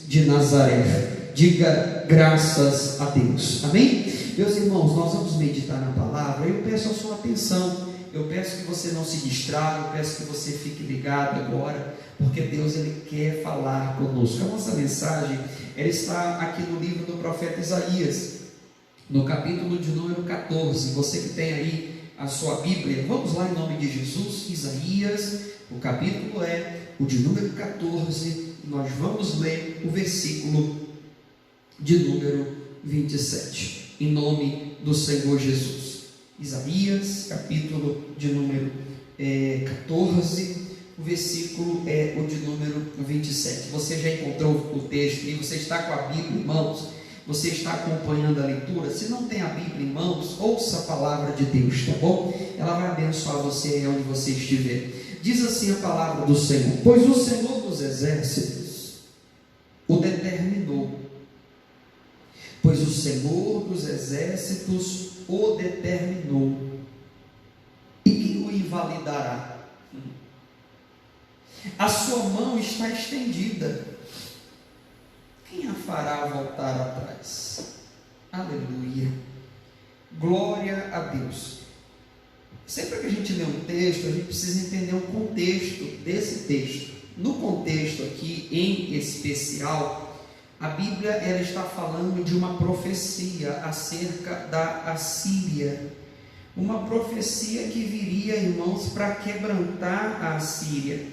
de Nazaré. Diga graças a Deus. Amém? Meus irmãos, nós vamos meditar na palavra. Eu peço a sua atenção. Eu peço que você não se distraia. Eu peço que você fique ligado agora, porque Deus, Ele quer falar conosco. A nossa mensagem, ela está aqui no livro do profeta Isaías, no capítulo de número 14. Você que tem aí a sua Bíblia, vamos lá em nome de Jesus. Isaías, o capítulo é o de número 14. Nós vamos ler o versículo de número 27, em nome do Senhor Jesus. Isaías, capítulo de número 14, o versículo é o de número 27. Você já encontrou o texto e você está com a Bíblia em mãos? Você está acompanhando a leitura? Se não tem a Bíblia em mãos, ouça a palavra de Deus, tá bom? Ela vai abençoar você aí onde você estiver. Diz assim a palavra do Senhor: pois o Senhor dos exércitos o determinou. Pois o Senhor dos exércitos o determinou. E quem o invalidará? A sua mão está estendida. Quem a fará voltar atrás? Aleluia. Glória a Deus. Sempre que a gente lê um texto, a gente precisa entender o contexto desse texto. No contexto aqui, em especial, a Bíblia, ela está falando de uma profecia acerca da Assíria. Uma profecia que viria, irmãos, para quebrantar a Assíria,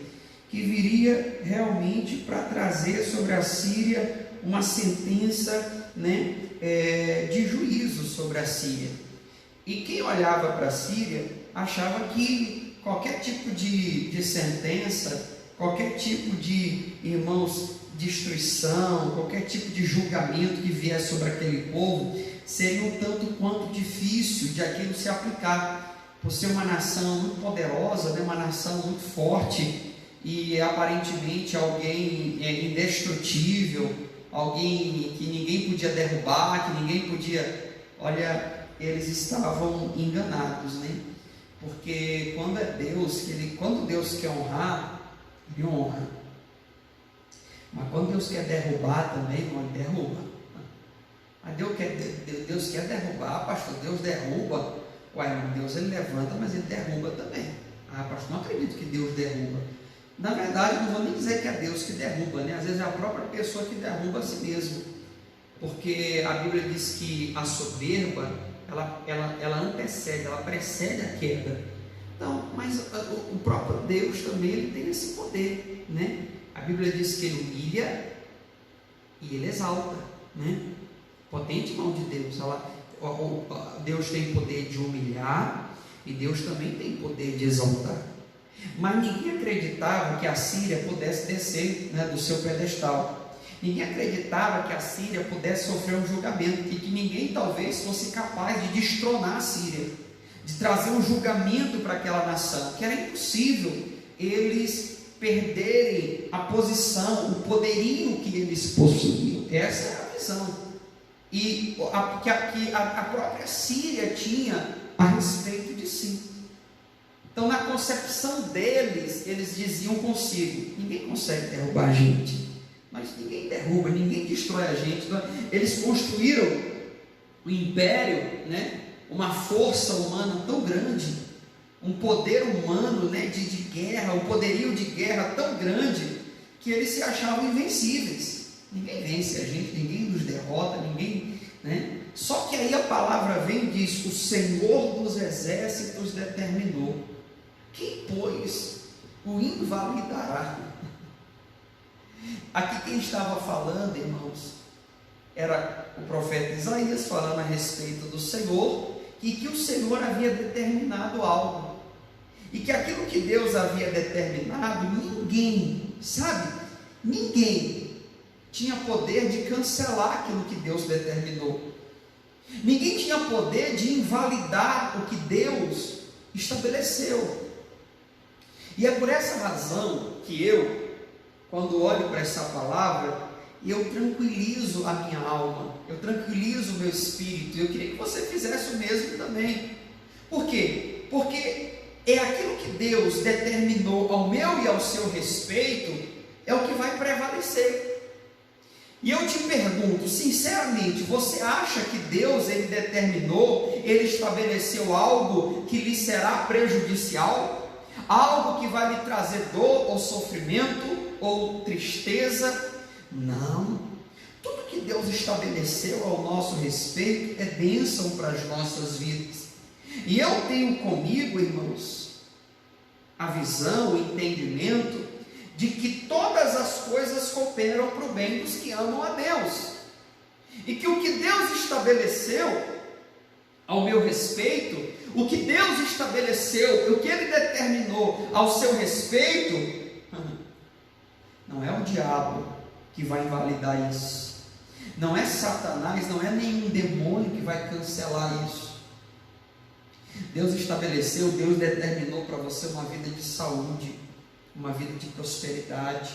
que viria realmente para trazer sobre a Síria uma sentença, de juízo sobre a Síria. E quem olhava para a Síria achava que qualquer tipo de sentença, qualquer tipo de, irmãos, destruição, qualquer tipo de julgamento que viesse sobre aquele povo, seria um tanto quanto difícil de aquilo se aplicar, por ser uma nação muito poderosa, uma nação muito forte, e aparentemente alguém indestrutível, alguém que ninguém podia derrubar, que ninguém podia... Olha, eles estavam enganados, porque quando é Deus, quando Deus quer honrar, Ele honra. Mas quando Deus quer derrubar também, não, Ele derruba. Mas Deus quer derrubar, pastor, Deus derruba. Ué, Deus, Ele levanta, mas Ele derruba também. Pastor, não acredito que Deus derruba. Na verdade, não vou nem dizer que é Deus que derruba, Às vezes é a própria pessoa que derruba a si mesmo. Porque a Bíblia diz que a soberba, ela antecede, ela precede a queda. Então, mas o próprio Deus também, Ele tem esse poder, A Bíblia diz que Ele humilha e Ele exalta, Potente mão de Deus. Deus tem poder de humilhar e Deus também tem poder de exaltar. Mas ninguém acreditava que a Síria pudesse descer, do seu pedestal. Ninguém acreditava que a Síria pudesse sofrer um julgamento, que ninguém talvez fosse capaz de destronar a Síria, de trazer um julgamento para aquela nação, que era impossível eles perderem a posição, o poderio que eles possuíam. Essa é a visão que a própria Síria tinha a respeito de si. Então, na concepção deles, eles diziam consigo: ninguém consegue derrubar a gente, mas ninguém derruba, ninguém destrói a gente. Eles construíram o império, uma força humana tão grande, um poder humano, de guerra, um poderio de guerra tão grande, que eles se achavam invencíveis. Ninguém vence a gente, ninguém nos derrota, ninguém, Só que aí a palavra vem e diz: o Senhor dos exércitos determinou. Quem, pois, o invalidará? Aqui quem estava falando, irmãos, era o profeta Isaías, falando a respeito do Senhor, e que o Senhor havia determinado algo, e que aquilo que Deus havia determinado, ninguém tinha poder de cancelar aquilo que Deus determinou. Ninguém tinha poder de invalidar o que Deus estabeleceu. E é por essa razão que eu, quando olho para essa palavra, eu tranquilizo a minha alma, eu tranquilizo o meu espírito. Eu queria que você fizesse o mesmo também. Por quê? Porque é aquilo que Deus determinou ao meu e ao seu respeito, é o que vai prevalecer. E eu te pergunto, sinceramente, você acha que Deus, ele determinou, ele estabeleceu algo que lhe será prejudicial? Algo que vai lhe trazer dor ou sofrimento ou tristeza? Não. Tudo que Deus estabeleceu ao nosso respeito é bênção para as nossas vidas. E eu tenho comigo, irmãos, a visão, o entendimento de que todas as coisas cooperam para o bem dos que amam a Deus, e que o que Deus estabeleceu ao meu respeito, o que Deus estabeleceu, o que Ele determinou ao seu respeito, não é o diabo que vai invalidar isso, não é Satanás, não é nenhum demônio que vai cancelar isso. Deus estabeleceu, Deus determinou para você uma vida de saúde, uma vida de prosperidade.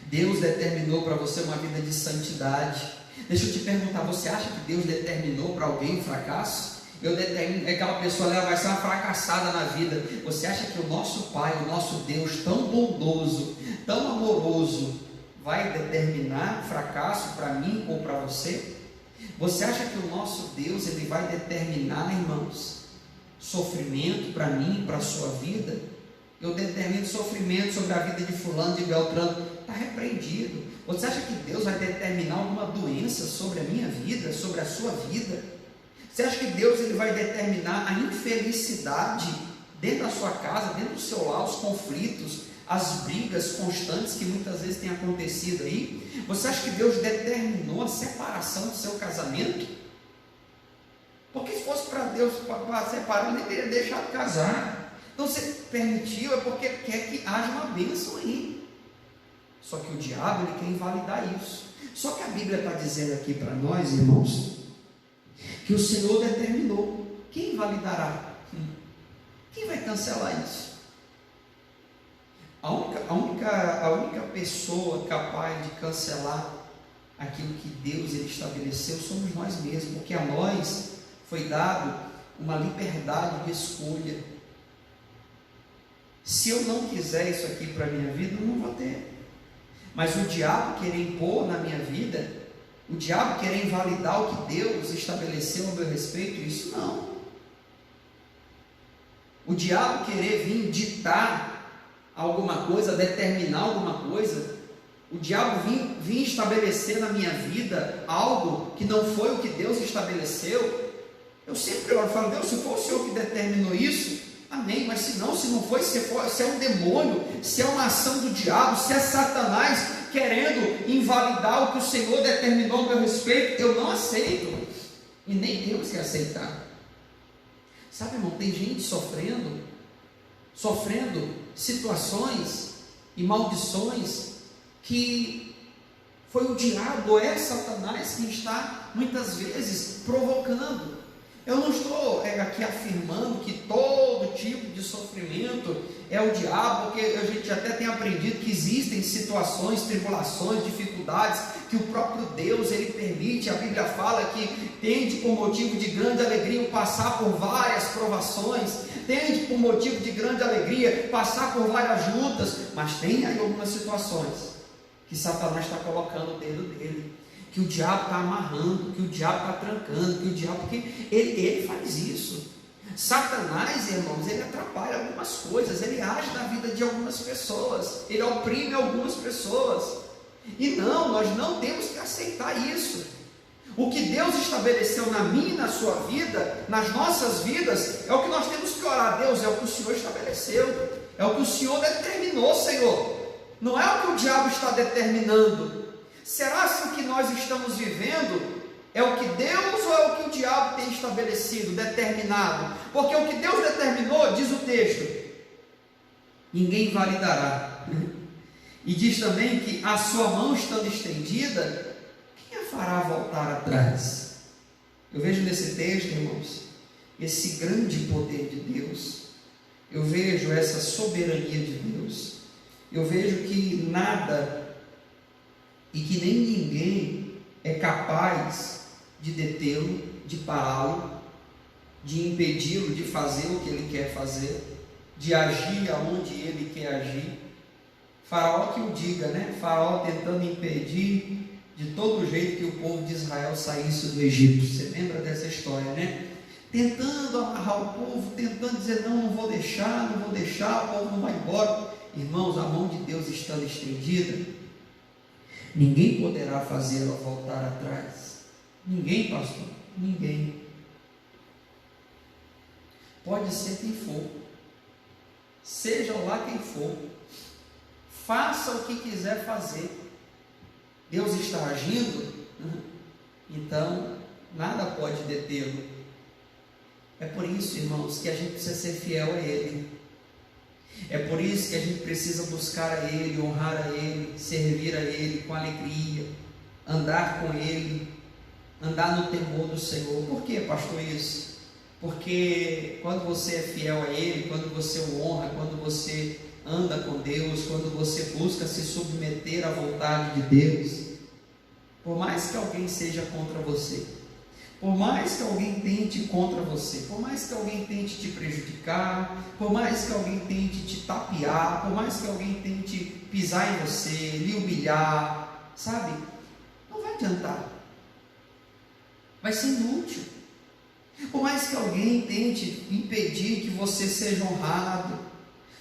Deus determinou para você uma vida de santidade. Deixa eu te perguntar, você acha que Deus determinou para alguém um fracasso? Eu determino, aquela pessoa ela vai ser uma fracassada na vida. Você acha que o nosso Pai, o nosso Deus tão bondoso, tão amoroso, vai determinar fracasso para mim ou para você? Você acha que o nosso Deus ele vai determinar, irmãos, sofrimento para mim, para a sua vida? Eu determino sofrimento sobre a vida de fulano, de Beltrano, está repreendido. Você acha que Deus vai determinar alguma doença sobre a minha vida, sobre a sua vida? Você acha que Deus ele vai determinar a infelicidade dentro da sua casa, dentro do seu lar, os conflitos, as brigas constantes que muitas vezes têm acontecido aí? Você acha que Deus determinou a separação do seu casamento? Porque se fosse para Deus para separar, ele nem teria deixado casar. Então você permitiu, é porque quer que haja uma bênção aí. Só que o diabo ele quer invalidar isso. Só que a Bíblia está dizendo aqui para nós, irmãos, que o Senhor determinou. Quem invalidará? Quem vai cancelar isso? A única pessoa capaz de cancelar aquilo que Deus ele estabeleceu somos nós mesmos, porque a nós foi dado uma liberdade de escolha. Se eu não quiser isso aqui para a minha vida, eu não vou ter. Mas o diabo querer impor na minha vida, o diabo querer invalidar o que Deus estabeleceu a meu respeito, isso não. O diabo querer vir ditar alguma coisa, determinar alguma coisa, o diabo vir estabelecer na minha vida algo que não foi o que Deus estabeleceu, eu sempre oro e falo, Deus, se for o Senhor que determinou isso, amém, mas se não foi, se é um demônio, se é uma ação do diabo, se é Satanás querendo invalidar o que o Senhor determinou a meu respeito, eu não aceito, e nem Deus quer aceitar. Sabe, irmão, tem gente sofrendo situações e maldições que foi o diabo ou é Satanás que está muitas vezes provocando. Eu não estou aqui afirmando que todo tipo de sofrimento é o diabo, porque a gente até tem aprendido que existem situações, tribulações, dificuldades que o próprio Deus ele permite. A Bíblia fala que tende por motivo de grande alegria passar por várias provações, tende por motivo de grande alegria passar por várias lutas, mas tem aí algumas situações que Satanás está colocando o dedo dele, que o diabo está amarrando, que o diabo está trancando, que o diabo, porque ele faz isso. Satanás, irmãos, ele atrapalha algumas coisas, ele age na vida de algumas pessoas, ele oprime algumas pessoas, e nós não temos que aceitar isso. O que Deus estabeleceu na minha e na sua vida, nas nossas vidas, é o que nós temos que orar. Deus, é o que o Senhor estabeleceu, é o que o Senhor determinou, Senhor, não é o que o diabo está determinando. Será se o que nós estamos vivendo é o que Deus ou é o que o diabo tem estabelecido, determinado? Porque o que Deus determinou, diz o texto, ninguém invalidará. E diz também que a sua mão estando estendida, quem a fará voltar atrás? Eu vejo nesse texto, irmãos, esse grande poder de Deus. Eu vejo essa soberania de Deus. Eu vejo que nada e que nem ninguém é capaz de detê-lo, de pará-lo, de impedi-lo de fazer o que ele quer fazer, de agir aonde ele quer agir. Faraó que o diga, né? Faraó tentando impedir de todo jeito que o povo de Israel saísse do Egito. Você lembra dessa história, né? Tentando amarrar o povo, tentando dizer, não vou deixar, o povo não vai embora. Irmãos, a mão de Deus estando estendida, ninguém poderá fazê-la voltar atrás. Ninguém, pastor, ninguém. Pode ser quem for, seja lá quem for, faça o que quiser fazer. Deus está agindo, então nada pode detê-lo. É por isso, irmãos, que a gente precisa ser fiel a Ele. É por isso que a gente precisa buscar a Ele, honrar a Ele, servir a Ele com alegria, andar com Ele, andar no temor do Senhor. Por que, pastor, isso? Porque quando você é fiel a Ele, quando você o honra, quando você anda com Deus, quando você busca se submeter à vontade de Deus, por mais que alguém seja contra você, por mais que alguém tente contra você, por mais que alguém tente te prejudicar, por mais que alguém tente te tapear, por mais que alguém tente pisar em você, lhe humilhar, sabe? Não vai adiantar, vai ser inútil. Por mais que alguém tente impedir que você seja honrado,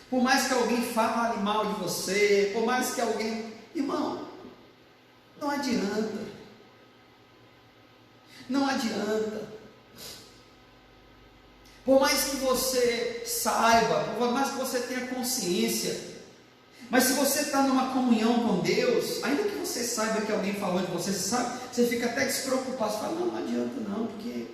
por mais que alguém fale mal de você, por mais que alguém... Irmão, não adianta. Não adianta. Por mais que você saiba, por mais que você tenha consciência, mas se você está numa comunhão com Deus, ainda que você saiba que alguém falou de você, você fica até despreocupado. Você fala, não adianta não, porque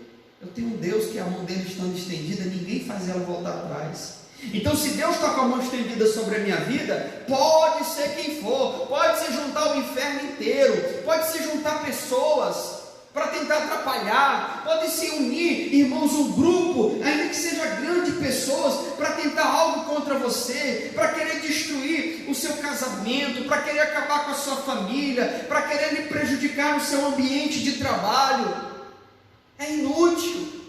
eu tenho um Deus que a mão dele estando estendida, ninguém faz ela voltar atrás. Então, se Deus está com a mão estendida sobre a minha vida, pode ser quem for, pode se juntar o inferno inteiro, pode se juntar pessoas para tentar atrapalhar, pode se unir, irmãos, um grupo, ainda que seja grande, pessoas, para tentar algo contra você, para querer destruir o seu casamento, para querer acabar com a sua família, para querer lhe prejudicar no seu ambiente de trabalho. É inútil.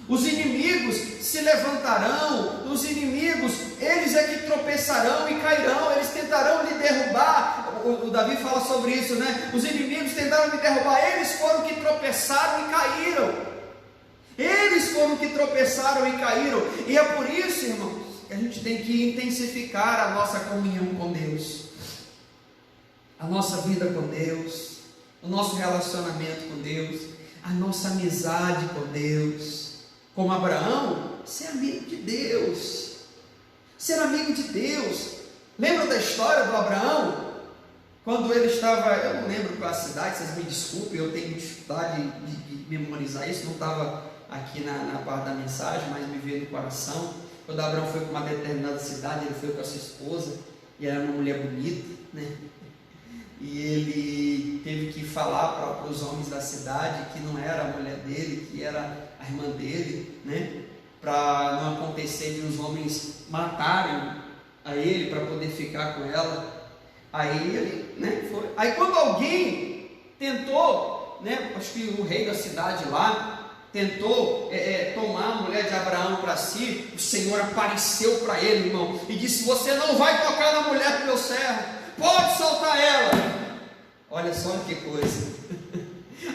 Os inimigos se levantarão, os inimigos, eles é que tropeçarão e cairão, eles tentarão lhe derrubar. O Davi fala sobre isso, né? Os inimigos tentaram me derrubar, eles foram que tropeçaram e caíram. Eles foram que tropeçaram e caíram. E é por isso, irmãos, que a gente tem que intensificar a nossa comunhão com Deus, a nossa vida com Deus, o nosso relacionamento com Deus, a nossa amizade com Deus. Como Abraão, ser amigo de Deus, ser amigo de Deus. Lembra da história do Abraão? Quando ele estava, eu não lembro qual a cidade, vocês me desculpem, eu tenho dificuldade de memorizar isso, não estava aqui na parte da mensagem, mas me veio no coração. Quando Abraão foi para uma determinada cidade, ele foi com a sua esposa, e era uma mulher bonita, né? E ele teve que falar para os homens da cidade que não era a mulher dele, que era a irmã dele, né? Para não acontecer de os homens matarem a ele para poder ficar com ela. Aí ele, né, foi. Aí quando alguém tentou, né, acho que o rei da cidade lá tentou tomar a mulher de Abraão para si, o Senhor apareceu para ele, irmão, e disse: você não vai tocar na mulher do meu servo, pode soltar ela. Olha só que coisa.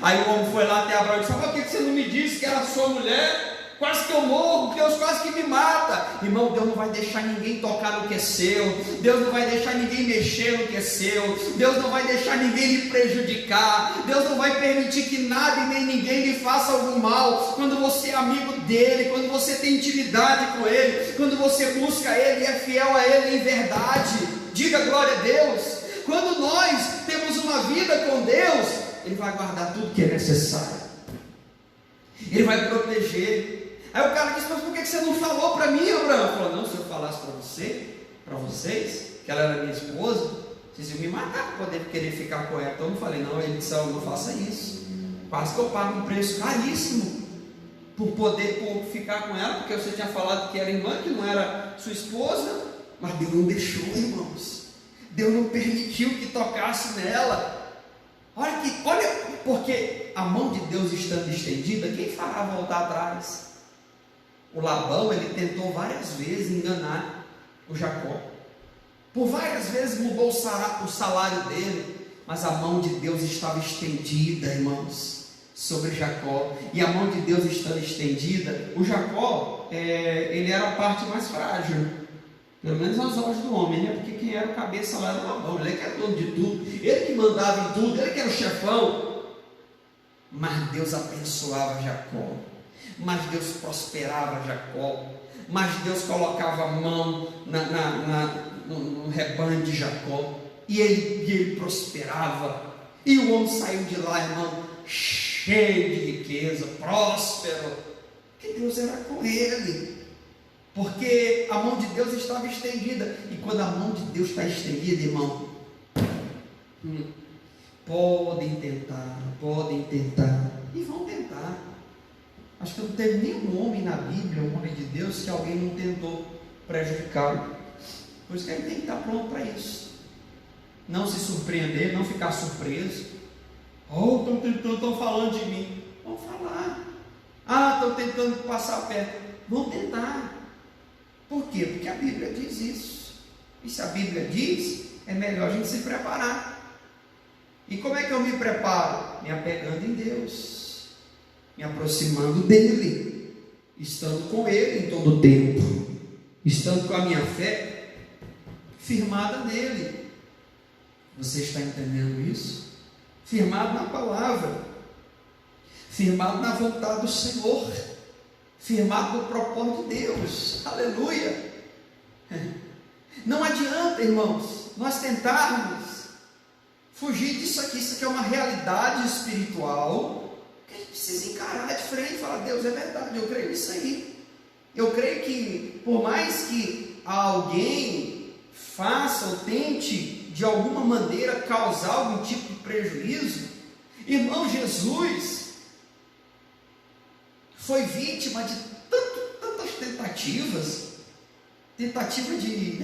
Aí o homem foi lá até Abraão e disse: por que você não me disse que era sua mulher? Quase que eu morro, Deus quase que me mata. Irmão, Deus não vai deixar ninguém tocar no que é seu, Deus não vai deixar ninguém mexer no que é seu, Deus não vai deixar ninguém lhe prejudicar, Deus não vai permitir que nada e nem ninguém lhe faça algum mal. Quando você é amigo dele, quando você tem intimidade com ele, quando você busca ele e é fiel a ele em verdade, diga glória a Deus. Quando nós temos uma vida com Deus, ele vai guardar tudo que é necessário, ele vai proteger. Aí o cara disse: mas por que você não falou para mim, Abraão? Ele falou: não, se eu falasse para vocês, que ela era minha esposa, vocês iam me matar para poder querer ficar com ela. Então eu falei: não. Ele disse: não faça isso, quase que eu pago um preço caríssimo por ficar com ela, porque você tinha falado que era irmã, que não era sua esposa. Mas Deus não deixou, irmãos, Deus não permitiu que tocasse nela. Olha, porque a mão de Deus estando estendida, quem fará voltar atrás? O Labão, ele tentou várias vezes enganar o Jacó. Por várias vezes mudou o salário dele, mas a mão de Deus estava estendida, irmãos, sobre Jacó. E a mão de Deus estando estendida, o Jacó, ele era a parte mais frágil, pelo menos aos olhos do homem, né? Porque quem era o cabeça lá era o Labão, ele que era dono de tudo, ele que mandava em tudo, ele que era o chefão. Mas Deus abençoava Jacó, mas Deus prosperava Jacó, mas Deus colocava a mão no rebanho de Jacó, e ele prosperava, e o homem saiu de lá, irmão, cheio de riqueza, próspero, porque Deus era com ele, porque a mão de Deus estava estendida. E quando a mão de Deus está estendida, irmão, podem tentar, e vão tentar. Acho que não teve nenhum homem na Bíblia, um homem de Deus, que alguém não tentou prejudicá-lo. Por isso que ele tem que estar pronto para isso. Não se surpreender, não ficar surpreso. Estão falando de mim. Vão falar. Estão tentando passar perto. Vão tentar. Por quê? Porque a Bíblia diz isso. E se a Bíblia diz, é melhor a gente se preparar. E como é que eu me preparo? Me apegando em Deus, me aproximando dele, estando com ele em todo o tempo, estando com a minha fé firmada nele. Você está entendendo isso? Firmado na palavra, firmado na vontade do Senhor, firmado no propósito de Deus. Aleluia! Não adianta, irmãos, nós tentarmos fugir disso aqui. Isso aqui é uma realidade espiritual que a gente precisa encarar de frente e falar: Deus, é verdade, eu creio nisso aí. Eu creio que por mais que alguém faça ou tente de alguma maneira causar algum tipo de prejuízo, irmão, Jesus foi vítima de tantas tentativa de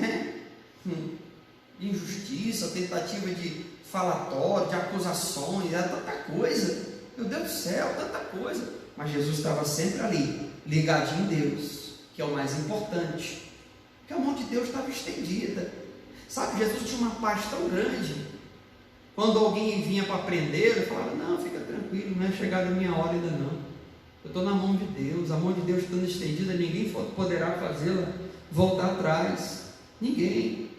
injustiça, tentativa de falatório, de acusações, era tanta coisa, meu Deus do céu, tanta coisa, mas Jesus estava sempre ali, ligadinho em Deus, que é o mais importante, porque a mão de Deus estava estendida. Sabe, Jesus tinha uma paz tão grande. Quando alguém vinha para prender, ele falava: não, fica tranquilo, não é chegada a minha hora ainda não, eu estou na mão de Deus. A mão de Deus estando estendida, ninguém poderá fazê-la voltar atrás, ninguém.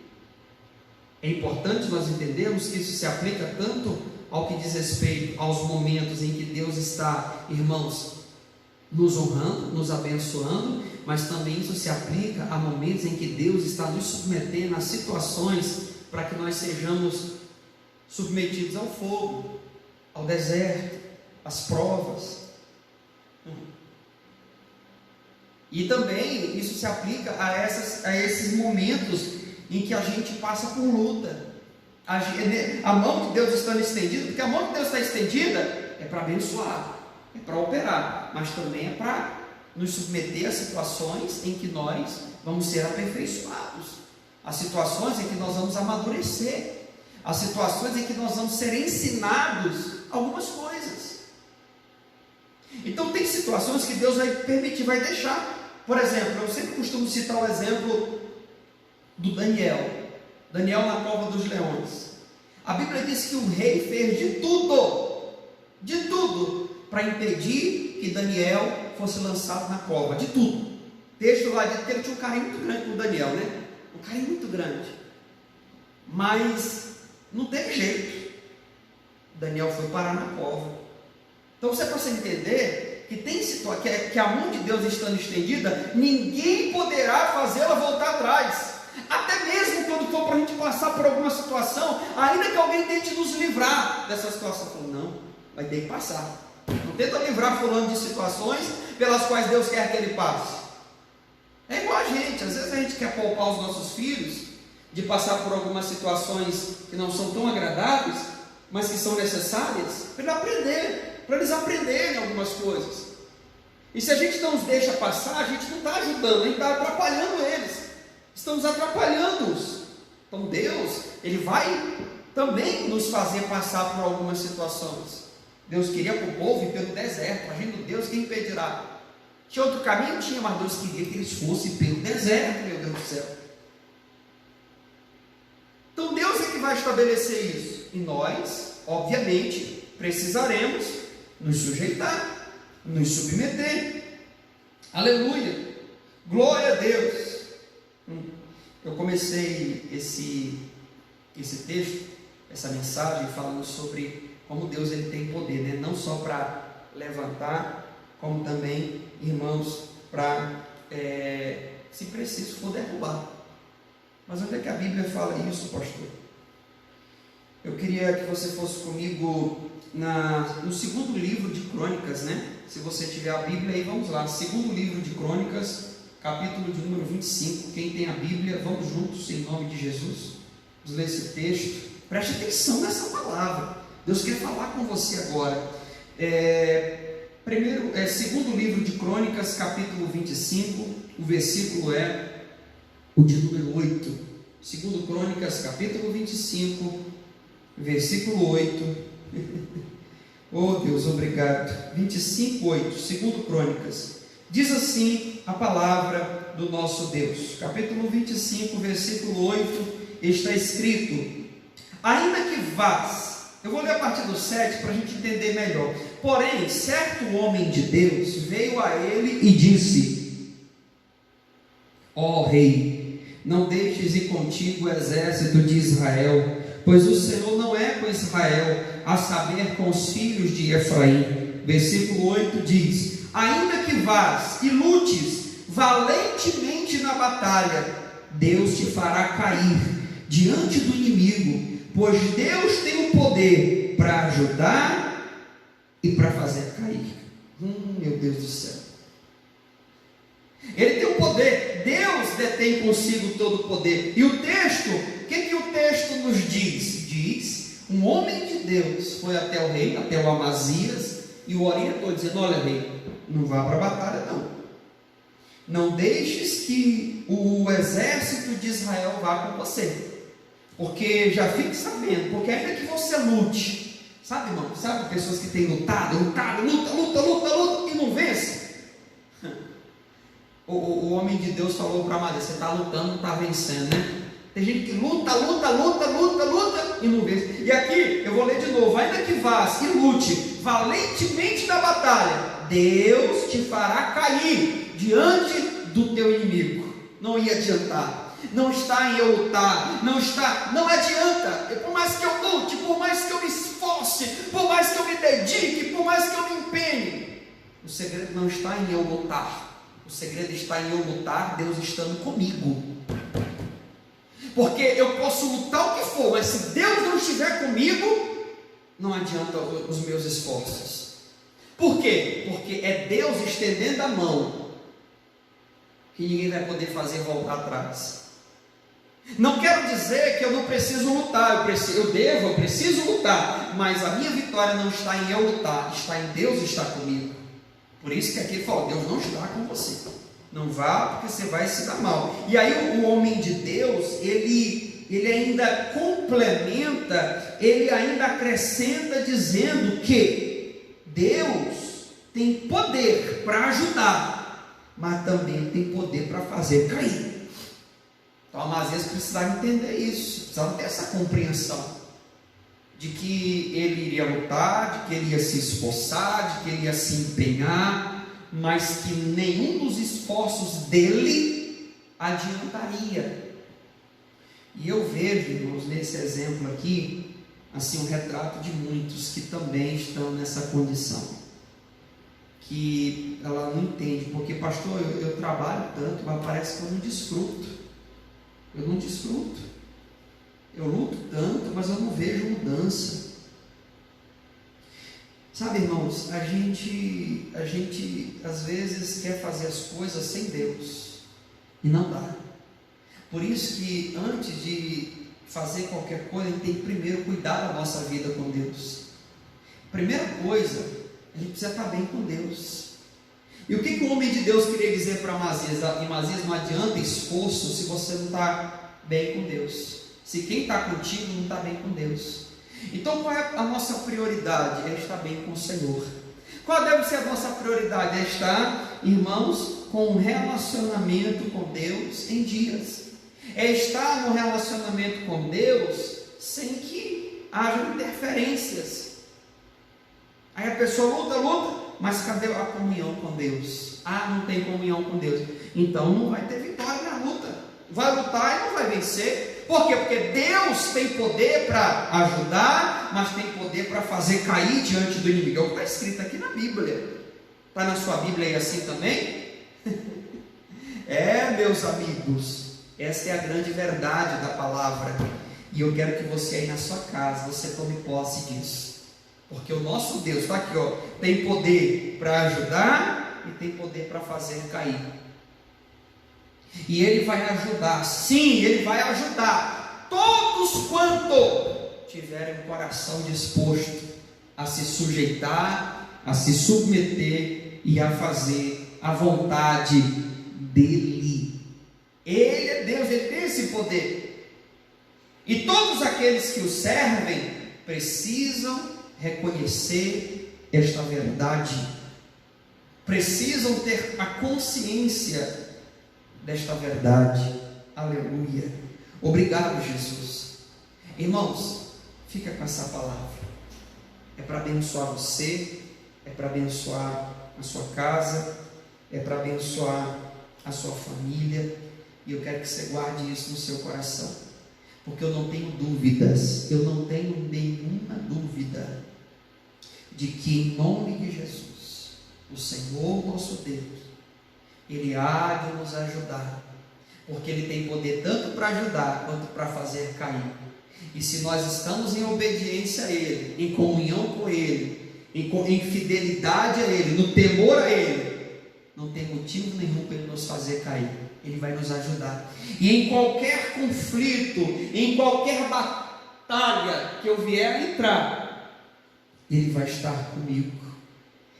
É importante nós entendermos que isso se aplica tanto ao que diz respeito aos momentos em que Deus está, irmãos, nos honrando, nos abençoando, mas também isso se aplica a momentos em que Deus está nos submetendo a situações para que nós sejamos submetidos ao fogo, ao deserto, às provas. E também isso se aplica a esses momentos em que a gente passa por luta. A mão de Deus estando estendida, porque a mão de Deus está estendida é para abençoar, é para operar, mas também é para nos submeter a situações em que nós vamos ser aperfeiçoados, a situações em que nós vamos amadurecer, a situações em que nós vamos ser ensinados algumas coisas. Então tem situações que Deus vai permitir, vai deixar. Por exemplo, eu sempre costumo citar o exemplo do Daniel na cova dos leões. A Bíblia diz que o rei fez de tudo, para impedir que Daniel fosse lançado na cova, de tudo. O texto lá diz que ele tinha um carinho muito grande por Daniel, né? Um carinho muito grande, mas não teve jeito, Daniel foi parar na cova. Então você precisa entender que tem situação que a mão de Deus estando estendida, ninguém poderá fazê-la voltar atrás. Até mesmo quando for para a gente passar por alguma situação, ainda que alguém tente nos livrar dessa situação, não, vai ter que passar. Não tenta livrar fulano de situações pelas quais Deus quer que ele passe. É igual a gente, às vezes a gente quer poupar os nossos filhos de passar por algumas situações que não são tão agradáveis, mas que são necessárias para eles aprenderem algumas coisas. E se a gente não os deixa passar, a gente não está ajudando, a gente está atrapalhando eles. Estamos atrapalhando-os. Então Deus, Ele vai também nos fazer passar por algumas situações. Deus queria para o povo ir pelo deserto, agindo Deus, quem impedirá? Tinha outro caminho? Tinha, mas Deus queria que eles fossem pelo deserto, meu Deus do céu. estabelecer isso? E nós, obviamente, precisaremos nos sujeitar, nos submeter. Aleluia! Glória a Deus! Eu comecei esse texto, essa mensagem, falando sobre como Deus ele tem poder, né? Não só para levantar, como também, irmãos, para, se preciso for, derrubar. Mas onde é que a Bíblia fala isso, pastor? Eu queria que você fosse comigo no segundo livro de Crônicas, né? Se você tiver a Bíblia aí, vamos lá. Segundo livro de Crônicas, capítulo de número 25. Quem tem a Bíblia, vamos juntos, em nome de Jesus. Vamos ler esse texto. Preste atenção nessa palavra. Deus quer falar com você agora. Segundo livro de Crônicas, capítulo 25. O versículo é o de número 8. Segundo Crônicas, capítulo 25, versículo 8. Oh Deus, obrigado. 25, 8. Segundo Crônicas. Diz assim a palavra do nosso Deus. Capítulo 25, versículo 8. Está escrito: ainda que vás. Eu vou ler a partir do 7 para a gente entender melhor. Porém, certo homem de Deus veio a ele e disse: ó rei, não deixes ir contigo o exército de Israel, pois o Senhor não é com Israel, a saber, com os filhos de Efraim. Versículo 8 diz: ainda que vás e lutes valentemente na batalha, Deus te fará cair diante do inimigo, pois Deus tem o poder para ajudar e para fazer cair. Meu Deus do céu. Ele tem o poder, Deus detém consigo todo o poder. E o texto, o que o texto nos diz? Diz: um homem de Deus foi até o rei, até o Amazias, e o orientou, dizendo: olha rei, não vá para a batalha não. Não deixes que o exército de Israel vá com você. Porque já fique sabendo, porque ainda que você lute, sabe, irmão? Sabe pessoas que têm lutado, luta e não vence? O homem de Deus falou para Maria: você está lutando, não está vencendo, né? Tem gente que luta e não vence. E aqui eu vou ler de novo: ainda que vás e lute valentemente na batalha, Deus te fará cair diante do teu inimigo. Não ia adiantar. Não está em eu lutar, não adianta. Por mais que eu lute, por mais que eu me esforce, por mais que eu me dedique, por mais que eu me empenhe, o segredo não está em eu lutar. O segredo está em eu lutar, Deus estando comigo. Porque eu posso lutar o que for, mas se Deus não estiver comigo, não adianta os meus esforços. Por quê? Porque é Deus estendendo a mão que ninguém vai poder fazer voltar atrás. Não quero dizer que eu não preciso lutar, eu preciso lutar, mas a minha vitória não está em eu lutar, está em Deus estar comigo. Por isso que aqui ele fala: Deus não está com você, não vá, porque você vai se dar mal. E aí o homem de Deus, ele ainda complementa, ele ainda acrescenta, dizendo que Deus tem poder para ajudar, mas também tem poder para fazer cair. Então Amazias precisava entender isso, precisava ter essa compreensão de que ele iria lutar, de que ele ia se esforçar, de que ele ia se empenhar, mas que nenhum dos esforços dele adiantaria. E eu vejo, irmãos, nesse exemplo aqui, assim, um retrato de muitos que também estão nessa condição, que ela não entende, porque pastor, eu trabalho tanto, mas parece que eu não desfruto. Eu não desfruto, eu luto tanto, mas eu não vejo mudança. Sabe, irmãos, a gente às vezes quer fazer as coisas sem Deus, e não dá. Por isso que antes de fazer qualquer coisa, a gente tem que primeiro cuidar da nossa vida com Deus. Primeira coisa, a gente precisa estar bem com Deus. E o que o homem de Deus queria dizer para Amazias? Amazias, não adianta esforço se você não está bem com Deus. Se quem está contigo não está bem com Deus. Então qual é a nossa prioridade? É estar bem com o Senhor. Qual deve ser a nossa prioridade? É estar, irmãos, com um relacionamento com Deus em dias. É estar no relacionamento com Deus sem que haja interferências. Aí a pessoa luta, mas cadê a comunhão com Deus? Não tem comunhão com Deus. Então não vai ter vitória na luta. Vai lutar e não vai vencer. Por quê? Porque Deus tem poder para ajudar, mas tem poder para fazer cair diante do inimigo. É o que está escrito aqui na Bíblia. Está na sua Bíblia aí assim também? Meus amigos, essa é a grande verdade da palavra. E eu quero que você aí na sua casa, você tome posse disso. Porque o nosso Deus, está aqui, tem poder para ajudar e tem poder para fazer cair. E Ele vai ajudar, sim, Ele vai ajudar todos quanto tiverem o coração disposto a se sujeitar, a se submeter e a fazer a vontade dEle. Ele é Deus, Ele tem esse poder. E todos aqueles que o servem precisam reconhecer esta verdade, precisam ter a consciência desta verdade. Aleluia. Obrigado, Jesus. Irmãos, fica com essa palavra. É para abençoar você, é para abençoar a sua casa, é para abençoar a sua família. E eu quero que você guarde isso no seu coração, porque eu não tenho dúvidas, eu não tenho nenhuma dúvida de que em nome de Jesus, o Senhor nosso Deus, Ele há de nos ajudar, porque Ele tem poder tanto para ajudar quanto para fazer cair. E se nós estamos em obediência a Ele, em comunhão com Ele, em fidelidade a Ele, no temor a Ele, não tem motivo nenhum para Ele nos fazer cair. Ele vai nos ajudar. E em qualquer conflito, em qualquer batalha que eu vier a entrar, Ele vai estar comigo.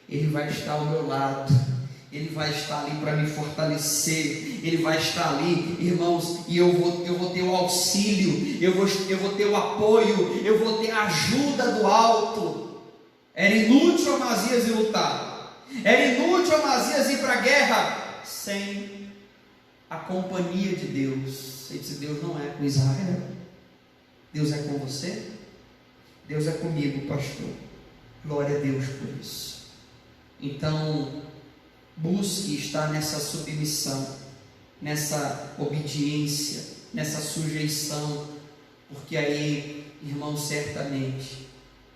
Ele vai estar ao meu lado. Ele vai estar ali para me fortalecer. Ele vai estar ali, irmãos, e eu vou ter o auxílio, eu vou ter o apoio, eu vou ter a ajuda do alto. Era inútil Amazias ir lutar. Era inútil Amazias ir para a guerra sem a companhia de Deus. Ele disse: Deus não é com Israel, Deus é com você, Deus é comigo, pastor. Glória a Deus por isso. Então, busque estar nessa submissão, nessa obediência, nessa sujeição, porque aí, irmão, certamente,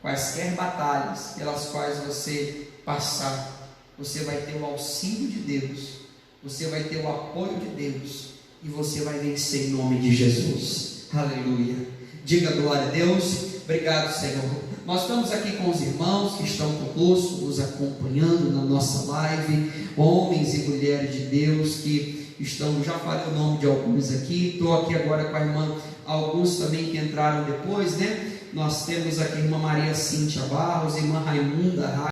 quaisquer batalhas pelas quais você passar, você vai ter o auxílio de Deus, você vai ter o apoio de Deus, e você vai vencer em nome de Jesus. Aleluia. Diga glória a Deus. Obrigado, Senhor. Nós estamos aqui com os irmãos que estão conosco, nos acompanhando na nossa live, homens e mulheres de Deus que estão, já falei o nome de alguns aqui, estou aqui agora com a irmã, alguns também que entraram depois, né? Nós temos aqui a irmã Maria Cíntia Barros, irmã Raimunda